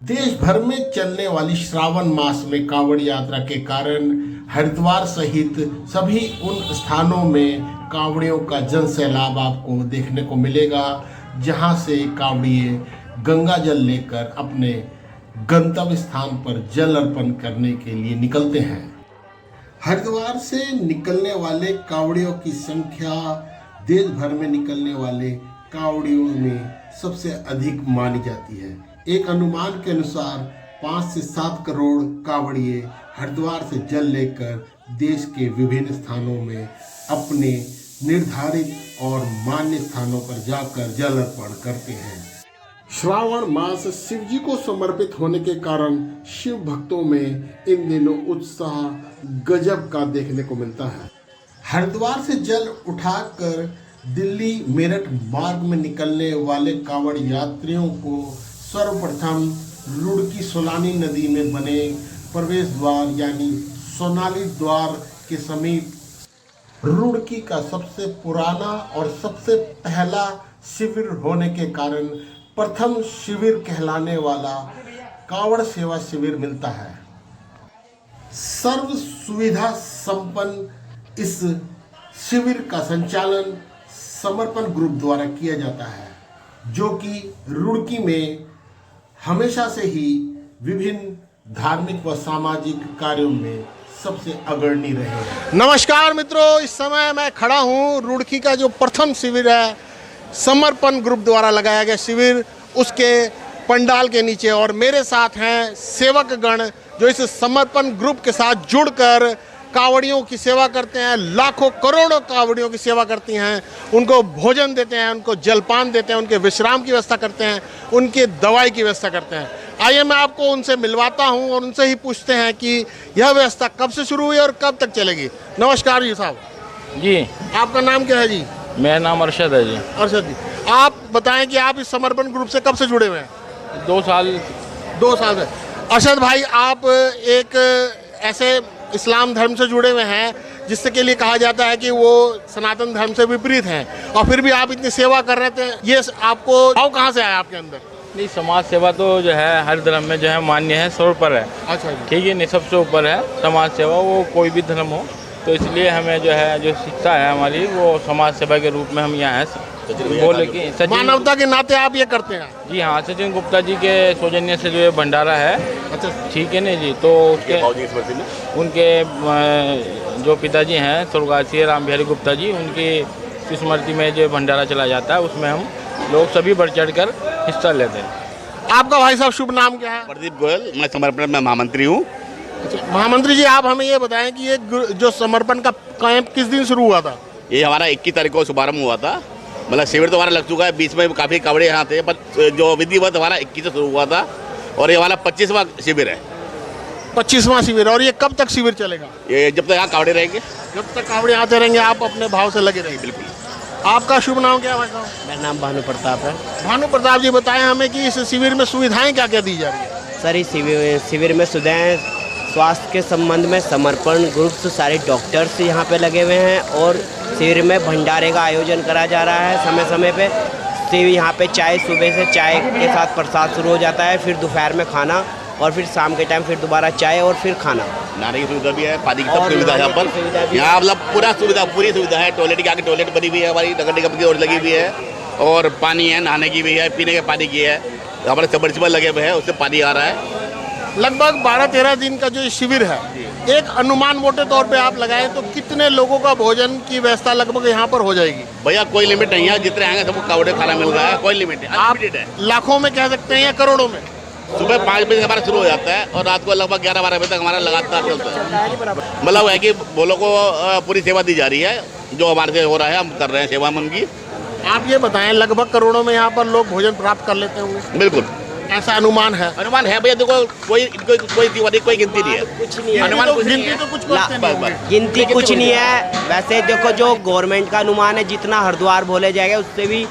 देश भर में चलने वाली श्रावण मास में कांवड़ यात्रा के कारण हरिद्वार सहित सभी उन स्थानों में कांवड़ियों का जन सैलाब आपको देखने को मिलेगा, जहां से कांवड़िए गंगा जल लेकर अपने गंतव्य स्थान पर जल अर्पण करने के लिए निकलते हैं। हरिद्वार से निकलने वाले कांवड़ियों की संख्या देश भर में निकलने वाले कांवड़ियों में सबसे अधिक मानी जाती है। एक अनुमान के अनुसार 5 से 7 करोड़ कांवड़िए हरिद्वार से जल लेकर देश के विभिन्न स्थानों में अपने निर्धारित और मान्य स्थानों पर जाकर जल अर्पण करते हैं। श्रावण मास शिव जी को समर्पित होने के कारण शिव भक्तों में इन दिनों उत्साह गजब का देखने को मिलता है। हरिद्वार से जल उठाकर दिल्ली मेरठ मार्ग में निकलने वाले कांवड़ यात्रियों को सर्वप्रथम रुड़की सोलानी नदी में बने प्रवेश द्वार यानी सोनाली द्वार के समीप रुड़की का सबसे पुराना और सबसे पहला शिविर होने के कारण प्रथम शिविर कहलाने वाला कांवड़ सेवा शिविर मिलता है। सर्व सुविधा संपन्न इस शिविर का संचालन समर्पण ग्रुप द्वारा किया जाता है, जो कि रुड़की में हमेशा से ही विभिन्न धार्मिक व सामाजिक कार्यों में सबसे अग्रणी रहे हैं। नमस्कार मित्रों, इस समय मैं खड़ा हूँ रुड़की का जो प्रथम शिविर है, समर्पण ग्रुप द्वारा लगाया गया शिविर, उसके पंडाल के नीचे, और मेरे साथ हैं सेवक गण जो इस समर्पण ग्रुप के साथ जुड़कर कांवड़ियों की सेवा करते हैं। लाखों करोड़ों कांवड़ियों की सेवा करती हैं, उनको भोजन देते हैं, उनको जलपान देते हैं, उनके विश्राम की व्यवस्था करते हैं, उनकी दवाई की व्यवस्था करते हैं। आइए मैं आपको उनसे मिलवाता हूं और उनसे ही पूछते हैं कि यह व्यवस्था कब से शुरू हुई और कब तक चलेगी। नमस्कार जी साहब। जी, आपका नाम क्या है जी? मेरा नाम अरशद है जी। अरशद जी, आप बताएं कि आप इस समर्पण ग्रुप से कब से जुड़े हुए हैं? 2 साल। 2 साल से। अरशद भाई, आप एक ऐसे इस्लाम धर्म से जुड़े हुए हैं जिससे के लिए कहा जाता है कि वो सनातन धर्म से विपरीत हैं, और फिर भी आप इतनी सेवा कर रहे थे, ये आपको भाव कहाँ से आया आपके अंदर? नहीं, समाज सेवा तो जो है हर धर्म में जो है मान्य है, सर्व पर है। अच्छा जी। ठीक है, नहीं सबसे ऊपर है समाज सेवा, वो कोई भी धर्म हो, तो इसलिए हमें जो है जो शिक्षा है हमारी वो समाज सेवा के रूप में हम यहाँ हैं। बोले कि मानवता के नाते आप ये करते हैं? जी हाँ, सचिन गुप्ता जी के सौजन्य से जो है भंडारा है। अच्छा, ठीक है ना जी। तो उसके उनके जो पिताजी हैं स्वर्गवासी राम बिहारी गुप्ता जी, उनकी स्मृति में जो भंडारा चला जाता है, उसमें हम लोग सभी बढ़ चढ़ कर हिस्सा लेते हैं। आपका भाई साहब शुभ नाम क्या है? प्रदीप गोयल, मैं समर्पण में महामंत्री हूँ। अच्छा, महामंत्री जी, आप हमें ये बताएं कि ये जो समर्पण का कैंप किस दिन शुरू हुआ था? ये हमारा 21 तारीख को शुभारंभ हुआ था। मतलब शिविर तो हमारा लग चुका है, बीच में काफ़ी कावड़े यहाँ थे, पर जो विधिवत हमारा 21 से शुरू हुआ था, और ये हमारा 25वां शिविर है। 25वां शिविर। और ये कब तक शिविर चलेगा? ये जब तक यहाँ कावड़े रहेंगे। जब तक कावड़े आते रहेंगे, आप अपने भाव से लगे रहेंगे। बिल्कुल। आपका शुभ नाम क्या है भाई साहब? मेरा नाम भानु प्रताप है। भानु प्रताप जी, बताएं हमें कि इस शिविर में सुविधाएं क्या क्या दी जा रही है? सर, इस शिविर में सुविधाएं स्वास्थ्य के संबंध में समर्पण ग्रुप से सारे डॉक्टर्स यहाँ पे लगे हुए हैं, और शिविर में भंडारे का आयोजन करा जा रहा है समय समय पे। शिविर यहाँ पे चाय, सुबह से चाय के साथ प्रसाद शुरू हो जाता है, फिर दोपहर में खाना, और फिर शाम के टाइम फिर दोबारा चाय और फिर खाना। नहाने की सुविधा भी है, पानी की सब सुविधा है यहाँ पर। यहाँ मतलब पूरी सुविधा है। टॉयलेट की आगे टॉयलेट बनी हुई है हमारी, नगर निगम की ओर लगी हुई है, और पानी है, नहाने की भी है, पीने के पानी की है, हमारे सबमर्सिबल लगे हुए हैं, उससे पानी आ रहा है। लगभग 12-13 दिन का जो शिविर है, एक अनुमान मोटे तौर पे आप लगाएं तो कितने लोगों का भोजन की व्यवस्था लगभग यहाँ पर हो जाएगी? भैया कोई लिमिट नहीं है, जितने आएंगे सबको कावड़े खाना मिल रहा है, कोई लिमिट है, अनलिमिटेड है। लाखों में कह सकते हैं या करोड़ों में? सुबह 5 बजे हमारा शुरू हो जाता है, और रात को लगभग 11-12 बजे तक हमारा लगातार चलता है। मतलब है कि बोलों को पूरी सेवा दी जा रही है, जो हमारे से हो रहा है हम कर रहे हैं सेवा मन की। आप ये बताएं, लगभग करोड़ों में यहाँ पर लोग भोजन प्राप्त कर लेते होंगे? बिल्कुल, ऐसा अनुमान है? अनुमान है भैया, देखो कोई गिनती नहीं है। कुछ नहीं है, अनुमान कुछ नहीं गिनती है। तो कुछ करते नहीं होंगे। गिनती कुछ नहीं है। वैसे देखो, जो गवर्नमेंट का अनुमान है, जितना हरिद्वार बोले जाएगा, उससे भी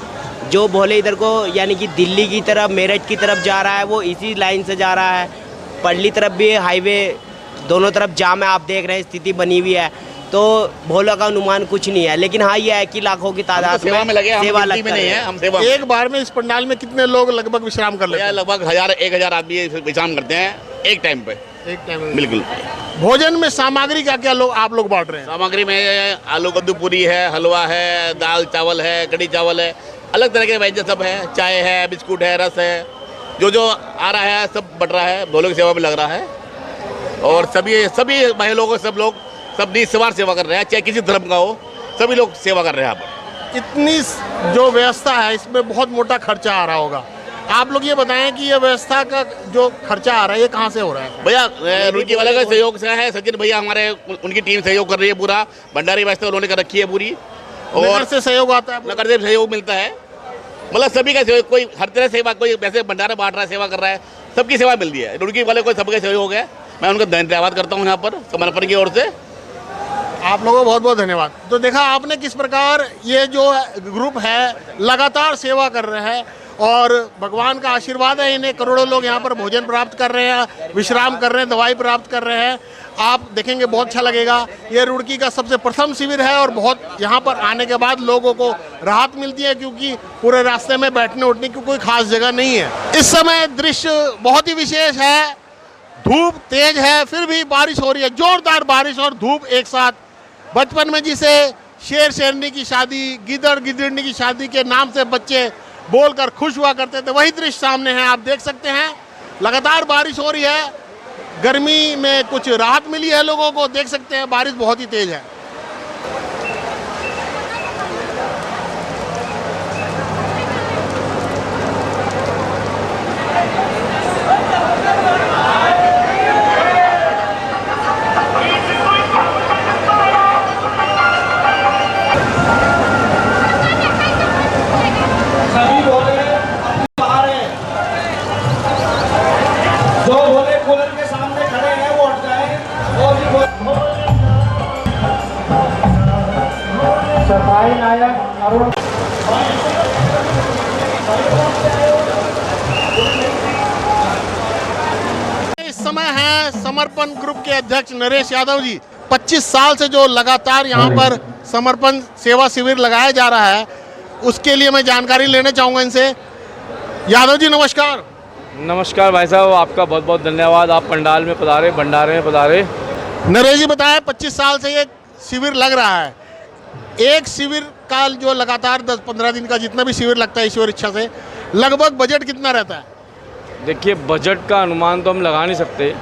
जो भोले इधर को यानी कि दिल्ली की तरफ, मेरठ की तरफ जा रहा है, वो इसी लाइन से जा रहा है। पल्ली तरफ भी हाईवे, दोनों तरफ जाम है, आप देख रहे हैं, स्थिति बनी हुई है। तो भोला का अनुमान कुछ नहीं है, लेकिन हाँ ये है कि लाखों की तादाद सेवा में लगे, हम सेवा गिनती में नहीं है, हम सेवा एक बार में इस पंडाल में कितने लोग लगभग विश्राम कर लेते हैं? लगभग 1000-1000 आदमी विश्राम करते हैं एक टाइम पे। एक टाइम में? बिल्कुल। भोजन में सामग्री क्या क्या लोग आप लोग बांट रहे हैं? सामग्री में आलू कद्दू पूरी है, हलवा है, दाल चावल है, कढ़ी चावल है, अलग तरह के व्यंजन सब है, चाय है, बिस्कुट है, रस है, जो आ रहा है सब बट रहा है, भोले की सेवा में लग रहा है। और सभी महिलाओं को सब निस्वार्थ सेवा कर रहे हैं, चाहे किसी धर्म का हो, सभी लोग सेवा कर रहे हैं यहाँ पर। इतनी जो व्यवस्था है इसमें बहुत मोटा खर्चा आ रहा होगा, आप लोग ये बताएं कि ये व्यवस्था का जो खर्चा आ रहा है ये कहाँ से हो रहा है? भैया रुड़की वाले का सहयोग से है, सचिन भैया हमारे उनकी टीम सहयोग कर रही है, पूरा भंडारी व्यवस्था उन्होंने कर रखी है पूरी, और से सहयोग आता है, नगर से सहयोग मिलता है, मतलब सभी का सहयोग, कोई हर तरह सेवा, कोई वैसे भंडारा बांट रहा है, सेवा कर रहा है, सबकी सेवा मिल रही है। रुड़की वाले को सबका सहयोग है, मैं उनका धन्यवाद करता हूँ यहाँ पर समर्पण की ओर से। आप लोगों को बहुत बहुत धन्यवाद। तो देखा आपने किस प्रकार ये जो ग्रुप है लगातार सेवा कर रहे हैं और भगवान का आशीर्वाद है, इन्हें करोड़ों लोग यहाँ पर भोजन प्राप्त कर रहे हैं, विश्राम कर रहे हैं, दवाई प्राप्त कर रहे हैं। आप देखेंगे बहुत अच्छा लगेगा। ये रुड़की का सबसे प्रथम शिविर है और बहुत यहाँ पर आने के बाद लोगों को राहत मिलती है, क्योंकि पूरे रास्ते में बैठने उठने की कोई खास जगह नहीं है। इस समय दृश्य बहुत ही विशेष है, धूप तेज है, फिर भी बारिश हो रही है, जोरदार बारिश और धूप एक साथ। बचपन में जिसे शेर शेरनी की शादी, गिदड़ गिदड़नी की शादी के नाम से बच्चे बोलकर खुश हुआ करते थे, वही दृश्य सामने है, आप देख सकते हैं। लगातार बारिश हो रही है, गर्मी में कुछ राहत मिली है लोगों को, देख सकते हैं बारिश बहुत ही तेज है। इस समय है समर्पण ग्रुप के अध्यक्ष नरेश यादव जी। 25 साल से जो लगातार यहाँ पर समर्पण सेवा शिविर लगाया जा रहा है, उसके लिए मैं जानकारी लेना चाहूँगा इनसे। यादव जी नमस्कार। नमस्कार भाई साहब, आपका बहुत बहुत धन्यवाद। आप पंडाल में पधारे, भंडारे में पधारे। नरेश जी बताया 25 साल से ये शिविर लग रहा है। एक शिविर का जो लगातार 10-15 दिन का जितना भी शिविर लगता है ईश्वर इच्छा से, लगभग बजट कितना रहता है? देखिए, बजट का अनुमान तो हम लगा नहीं सकते,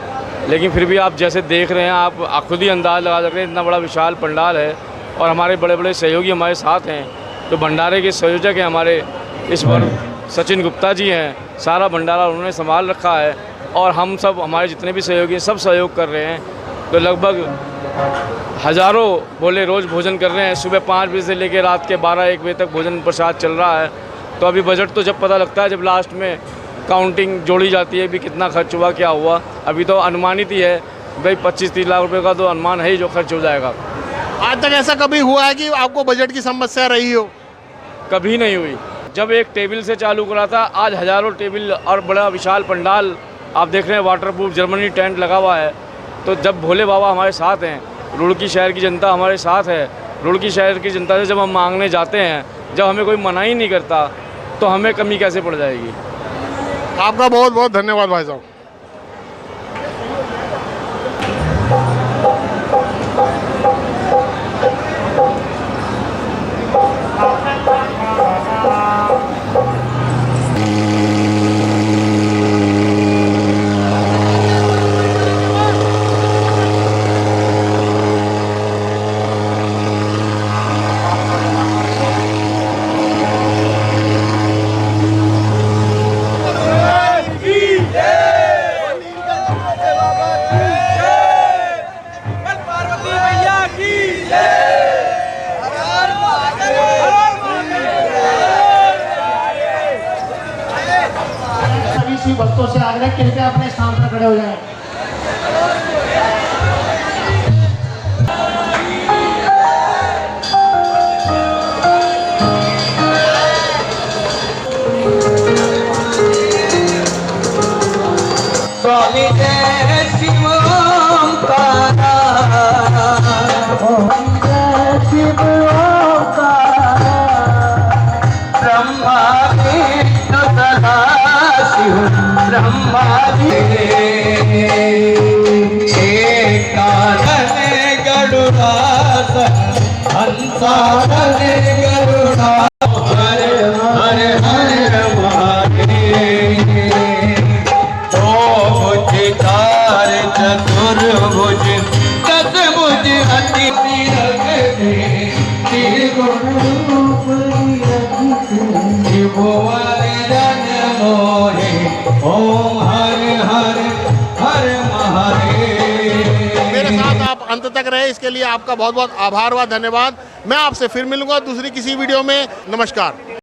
लेकिन फिर भी आप जैसे देख रहे हैं, आप खुद ही अंदाज़ लगा सकते हैं। इतना बड़ा विशाल पंडाल है और हमारे बड़े बड़े सहयोगी हमारे साथ हैं। जो भंडारे के संयोजक हैं हमारे इस बार सचिन गुप्ता जी हैं, सारा भंडारा उन्होंने संभाल रखा है और हम सब, हमारे जितने भी सहयोगी हैं, सब सहयोग कर रहे हैं। तो लगभग हज़ारों भोले रोज़ भोजन कर रहे हैं। सुबह 5 बजे से लेकर रात के 12-1 बजे तक भोजन प्रसाद चल रहा है। तो अभी बजट तो जब पता लगता है, जब लास्ट में काउंटिंग जोड़ी जाती है भी कितना खर्च हुआ, क्या हुआ। अभी तो अनुमानित ही है भाई, 25-30 लाख रुपए का तो अनुमान है ही जो खर्च हो जाएगा। आज तक ऐसा कभी हुआ है कि आपको बजट की समस्या रही हो? कभी नहीं हुई। जब एक टेबल से चालू करा था, आज हज़ारों टेबल और बड़ा विशाल पंडाल आप देख रहे हैं। वाटरप्रूफ जर्मनी टेंट लगा हुआ है। तो जब भोले बाबा हमारे साथ हैं, रुड़की शहर की जनता हमारे साथ है, रुड़की शहर की जनता से जब हम मांगने जाते हैं, जब हमें कोई मना ही नहीं करता, तो हमें कमी कैसे पड़ जाएगी। आपका बहुत बहुत धन्यवाद भाई साहब। सभी भक्तों से आग्रह कृपया अपने स्थान पर खड़े हो जाएं। स्वामी जय शिव ओंकार। तो तलाशी हूँ ब्रह्मा जी एक कानन गरुड़ासन हंसानन गरुड़ा हर हर हर महादेव दो भुज चार चतुर्भुज दस भुज अति त्रिभुवन जन मोहे ओम हर हर हर महादेव। मेरे साथ आप अंत तक रहे, इसके लिए आपका बहुत बहुत आभार व धन्यवाद। मैं आपसे फिर मिलूंगा दूसरी किसी वीडियो में। नमस्कार।